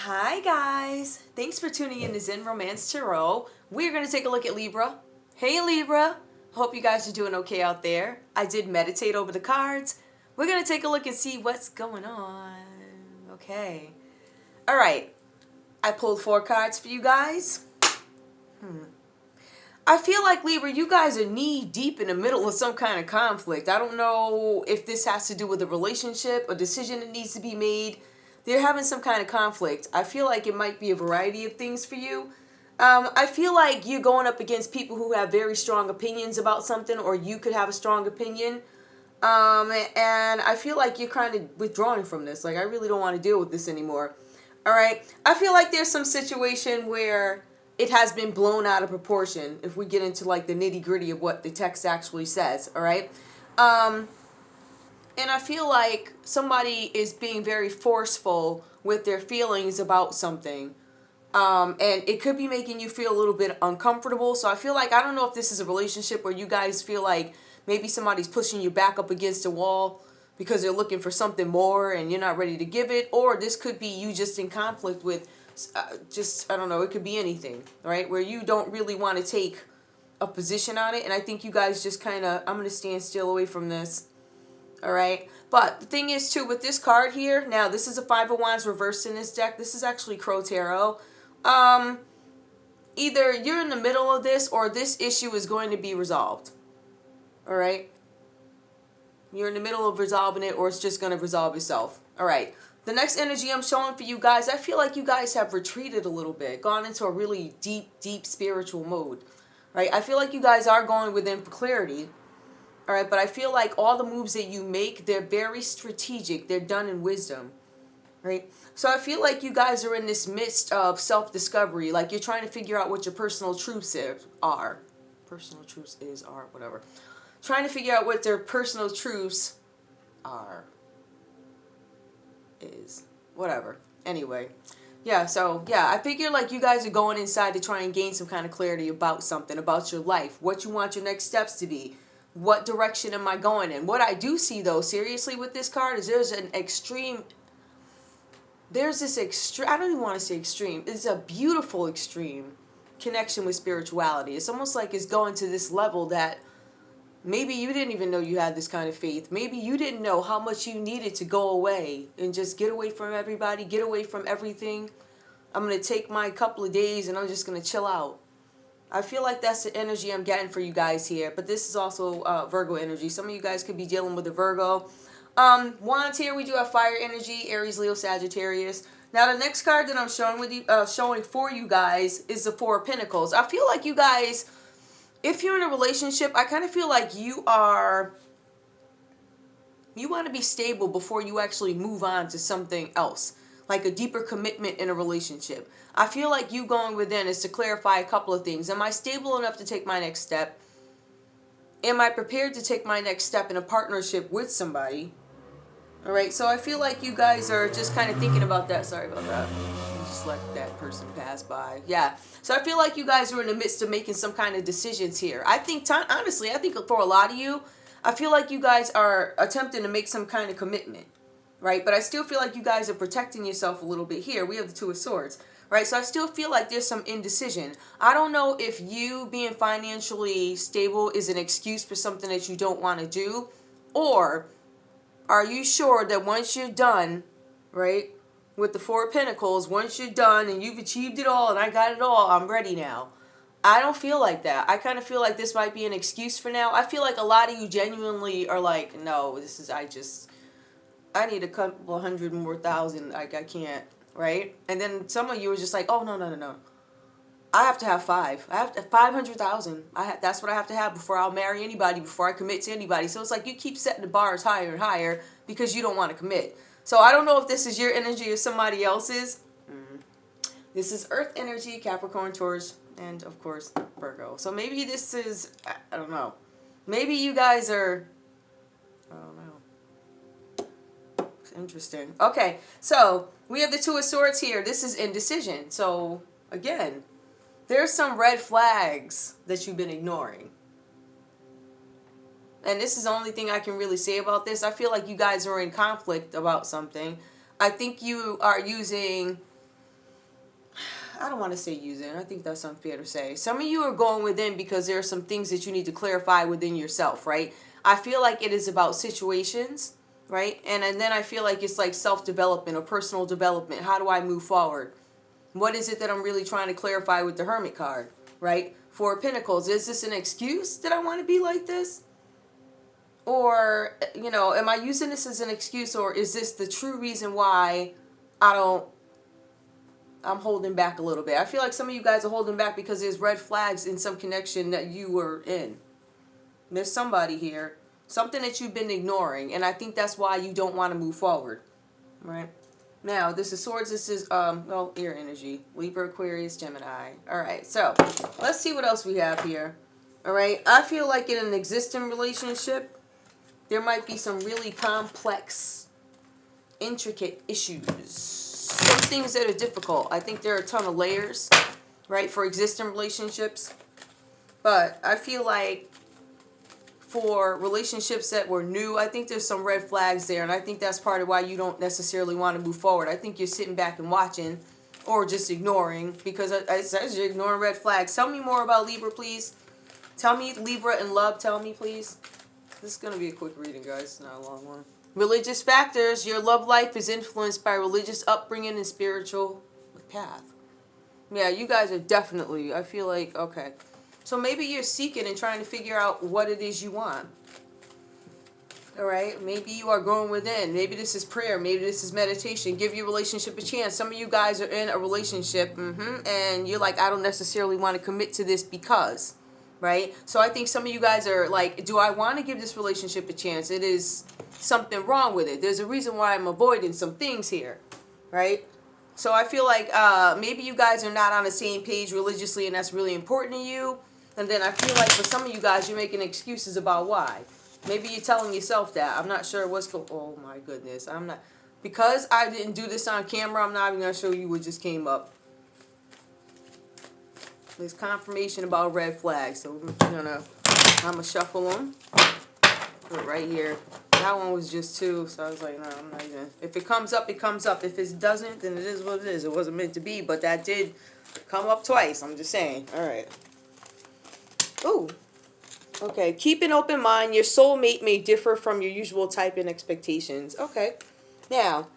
Hi guys! Thanks for tuning in to Zen Romance Tarot. We're going to take a look at Libra. Hey Libra! Hope you guys are doing okay out there. I did meditate over the cards. We're going to take a look and see what's going on. Okay. Alright. I pulled 4 cards for you guys. I feel like Libra, you guys are knee deep in the middle of some kind of conflict. I don't know if this has to do with a relationship, a decision that needs to be made. They're having some kind of conflict. I feel like it might be a variety of things for you. I feel like you're going up against people who have very strong opinions about something, or you could have a strong opinion. And I feel like you're kind of withdrawing from this. Like, I really don't want to deal with this anymore. All right. I feel like there's some situation where it has been blown out of proportion if we get into like the nitty gritty of what the text actually says. All right. And I feel like somebody is being very forceful with their feelings about something. And it could be making you feel a little bit uncomfortable. So I feel like, I don't know if this is a relationship where you guys feel like maybe somebody's pushing you back up against a wall because they're looking for something more and you're not ready to give it. Or this could be you just in conflict with I don't know, it could be anything, right? Where you don't really want to take a position on it. And I think you guys just kind of, I'm going to stand still away from this. All right. But the thing is, too, with this card here, now this is a 5 of Wands reversed in this deck. This is actually Crow Tarot. Either you're in the middle of this or this issue is going to be resolved. All right. You're in the middle of resolving it, or it's just going to resolve itself. All right. The next energy I'm showing for you guys, I feel like you guys have retreated a little bit, gone into a really deep, deep spiritual mode. Right. I feel like you guys are going within for clarity. All right, but I feel like all the moves that you make, they're very strategic. They're done in wisdom, right? So I feel like you guys are in this midst of self-discovery. Like you're trying to figure out what your personal truths are. Personal truths are, whatever. Trying to figure out what their personal truths are. Whatever. Anyway. Yeah, so, yeah, I figure like you guys are going inside to try and gain some kind of clarity about something, about your life, what you want your next steps to be. What direction am I going in? What I do see, though, seriously with this card is there's this extreme, I don't even want to say extreme, it's a beautiful extreme connection with spirituality. It's almost like it's going to this level that maybe you didn't even know you had this kind of faith. Maybe you didn't know how much you needed to go away and just get away from everybody, get away from everything. I'm going to take my couple of days and I'm just going to chill out. I feel like that's the energy I'm getting for you guys here. But this is also Virgo energy. Some of you guys could be dealing with a Virgo. Wands here, we do have fire energy, Aries, Leo, Sagittarius. Now, the next card that I'm showing for you guys is the Four of Pentacles. I feel like you guys, if you're in a relationship, I kind of feel like you want to be stable before you actually move on to something else. Like a deeper commitment in a relationship. I feel like you going within is to clarify a couple of things. Am I stable enough to take my next step? Am I prepared to take my next step in a partnership with somebody? All right, so I feel like you guys are just kind of thinking about that. Sorry about that. Just let that person pass by. Yeah, so I feel like you guys are in the midst of making some kind of decisions here. I think, honestly, I think for a lot of you, I feel like you guys are attempting to make some kind of commitment. Right? But I still feel like you guys are protecting yourself a little bit here. We have the Two of Swords. Right? So I still feel like there's some indecision. I don't know if you being financially stable is an excuse for something that you don't want to do. Or are you sure that once you're done, right, with the Four of Pentacles, once you're done and you've achieved it all and I got it all, I'm ready now. I don't feel like that. I kind of feel like this might be an excuse for now. I feel like a lot of you genuinely are like, no, I need a couple hundred more thousand. Like, I can't, right? And then some of you are just like, oh, no. I have to have 5. I have to 500,000. That's what I have to have before I'll marry anybody, before I commit to anybody. So it's like you keep setting the bars higher and higher because you don't want to commit. So I don't know if this is your energy or somebody else's. This is Earth energy, Capricorn, Taurus, and of course Virgo. So maybe this is, I don't know. Maybe you guys are, I don't know. Interesting. Okay, so we have the Two of Swords here. This is indecision. So, again, there's some red flags that you've been ignoring. And this is the only thing I can really say about this. I feel like you guys are in conflict about something. I think you are using I don't want to say using. I think that's unfair to say. Some of you are going within because there are some things that you need to clarify within yourself, right? I feel like it is about situations, right? And then I feel like it's like self-development or personal development. How do I move forward? What is it that I'm really trying to clarify with the Hermit card, right? Four of Pentacles. Is this an excuse that I want to be like this? Or, you know, am I using this as an excuse, or is this the true reason why I'm holding back a little bit? I feel like some of you guys are holding back because there's red flags in some connection that you were in. There's somebody here, something that you've been ignoring, and I think that's why you don't want to move forward, right? Now, this is Swords. This is, well, air energy. Libra, Aquarius, Gemini. All right, so let's see what else we have here. All right, I feel like in an existing relationship, there might be some really complex, intricate issues. Some things that are difficult. I think there are a ton of layers, right, for existing relationships. But I feel like for relationships that were new, I think there's some red flags there. And I think that's part of why you don't necessarily want to move forward. I think you're sitting back and watching or just ignoring, because it says you're ignoring red flags. Tell me more about Libra, please. Tell me Libra and love. Tell me, please. This is going to be a quick reading, guys. It's not a long one. Religious factors. Your love life is influenced by religious upbringing and spiritual path. Yeah, you guys are definitely, I feel like, okay. So maybe you're seeking and trying to figure out what it is you want. All right? Maybe you are going within. Maybe this is prayer. Maybe this is meditation. Give your relationship a chance. Some of you guys are in a relationship, and you're like, I don't necessarily want to commit to this because... right? So I think some of you guys are like, do I want to give this relationship a chance? It is something wrong with it. There's a reason why I'm avoiding some things here, right? So I feel like maybe you guys are not on the same page religiously, and that's really important to you. And then I feel like for some of you guys, you're making excuses about why. Maybe you're telling yourself that. I'm not sure what's going on. Oh my goodness. I'm not, because I didn't do this on camera, I'm not even going to show you what just came up. There's confirmation about red flags, so I'm gonna shuffle them. Put it right here. That one was just two, so I was like, no, I'm not even. If it comes up, it comes up. If it doesn't, then it is what it is. It wasn't meant to be, but that did come up twice. I'm just saying. All right. Ooh. Okay. Keep an open mind. Your soulmate may differ from your usual type and expectations. Okay. Now,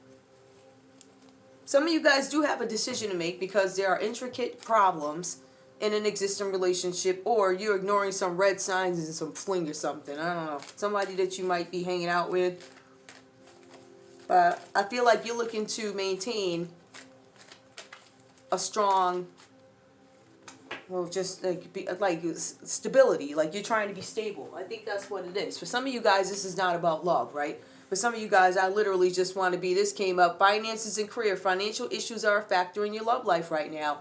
some of you guys do have a decision to make because there are intricate problems in an existing relationship, or you're ignoring some red signs and some fling or something. I don't know. Somebody that you might be hanging out with. But I feel like you're looking to maintain a strong, well, just like stability. Like you're trying to be stable. I think that's what it is. For some of you guys, this is not about love, right? For some of you guys, I literally just want to be, this came up, finances and career. Financial issues are a factor in your love life right now.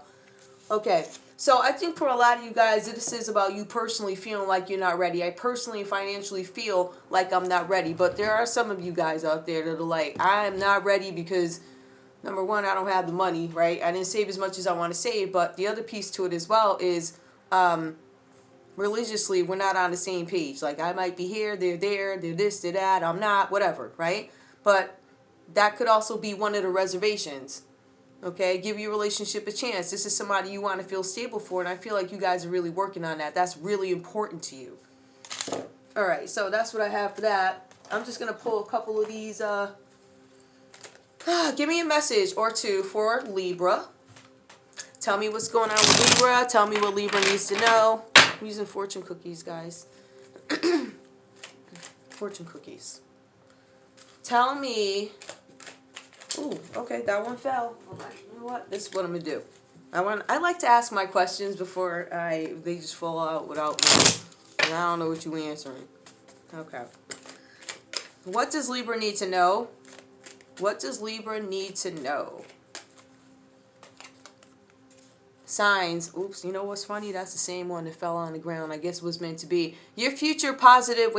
Okay. So I think for a lot of you guys, this is about you personally feeling like you're not ready. I personally financially feel like I'm not ready. But there are some of you guys out there that are like, I am not ready because, number one, I don't have the money, right? I didn't save as much as I want to save. But the other piece to it as well is religiously, we're not on the same page. Like I might be here, they're there, they're this, they're that, I'm not, whatever, right? But that could also be one of the reservations. Okay, give your relationship a chance. This is somebody you want to feel stable for, and I feel like you guys are really working on that. That's really important to you. All right, so that's what I have for that. I'm just going to pull a couple of these. Give me a message or two for Libra. Tell me what's going on with Libra. Tell me what Libra needs to know. I'm using fortune cookies, guys. Fortune cookies. Tell me... Ooh, okay, that one fell. You know what? This is what I'm gonna do. I like to ask my questions before they just fall out without me. And I don't know what you're answering. Okay. What does Libra need to know? What does Libra need to know? Signs. Oops, you know what's funny? That's the same one that fell on the ground. I guess it was meant to be. Your future positive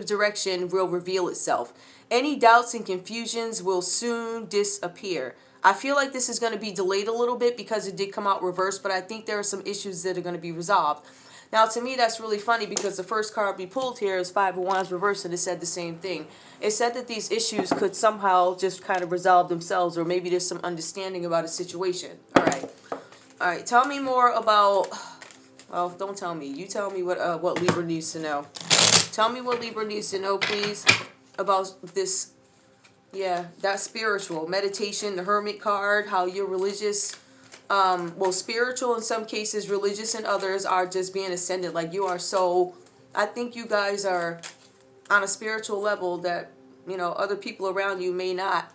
direction will reveal itself. Any doubts and confusions will soon disappear. I feel like this is going to be delayed a little bit because it did come out reversed, but I think there are some issues that are going to be resolved. Now, to me, that's really funny because the first card we pulled here is Five of Wands reversed, and it said the same thing. It said that these issues could somehow just kind of resolve themselves, or maybe there's some understanding about a situation. All right. All right. Tell me more about... Well, don't tell me. You tell me what Libra needs to know. Tell me what Libra needs to know, please, about this. Yeah, that's spiritual. Meditation, the Hermit card, how you're religious. Well, spiritual in some cases, religious in others, are just being ascended. Like, you are so... I think you guys are on a spiritual level that, you know, other people around you may not.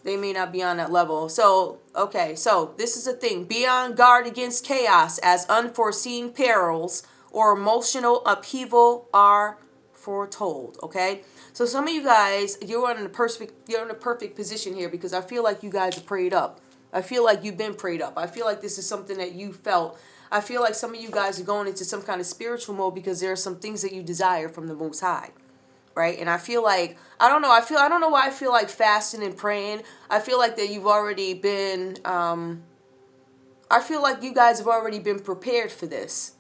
They may not be on that level. So, okay, so this is the thing. Be on guard against chaos, as unforeseen perils or emotional upheaval are foretold, okay? So some of you guys, you're in a perfect position here, because I feel like you guys are prayed up. I feel like you've been prayed up. I feel like this is something that you felt. I feel like some of you guys are going into some kind of spiritual mode because there are some things that you desire from the Most High. Right? And I feel like, I don't know why I feel like fasting and praying. I feel like that you've already been, I feel like you guys have already been prepared for this.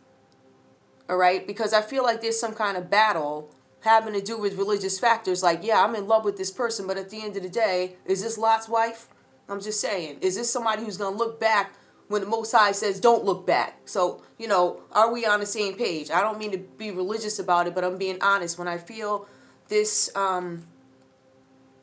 All right? Because I feel like there's some kind of battle having to do with religious factors. Like, yeah, I'm in love with this person, but at the end of the day, is this Lot's wife? I'm just saying, is this somebody who's going to look back when the Most High says don't look back? So, you know, are we on the same page? I don't mean to be religious about it, but I'm being honest. When I feel this kind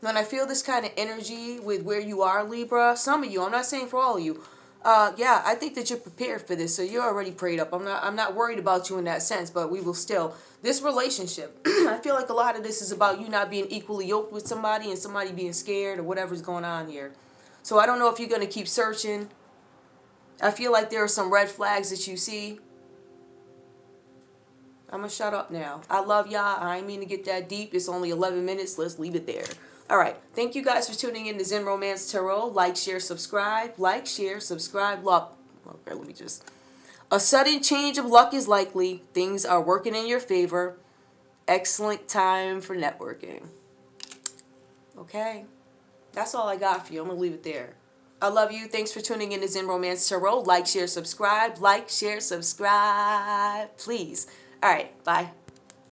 of energy with where you are, Libra, some of you, I'm not saying for all of you, yeah, I think that you're prepared for this, so you're already prayed up. I'm not worried about you in that sense, but we will still, this relationship, I feel like a lot of this is about you not being equally yoked with somebody and somebody being scared or whatever's going on here. So I don't know if you're going to keep searching. I feel like there are some red flags that you see. I'm going to shut up now. I love y'all. I ain't mean to get that deep. It's only 11 minutes. Let's leave it there. All right. Thank you guys for tuning in to Zen Romance Tarot. Like, share, subscribe. Like, share, subscribe. Luck. Okay, let me just... A sudden change of luck is likely. Things are working in your favor. Excellent time for networking. Okay. That's all I got for you. I'm going to leave it there. I love you. Thanks for tuning in to Zen Romance Tarot. Like, share, subscribe. Like, share, subscribe. Please. All right. Bye.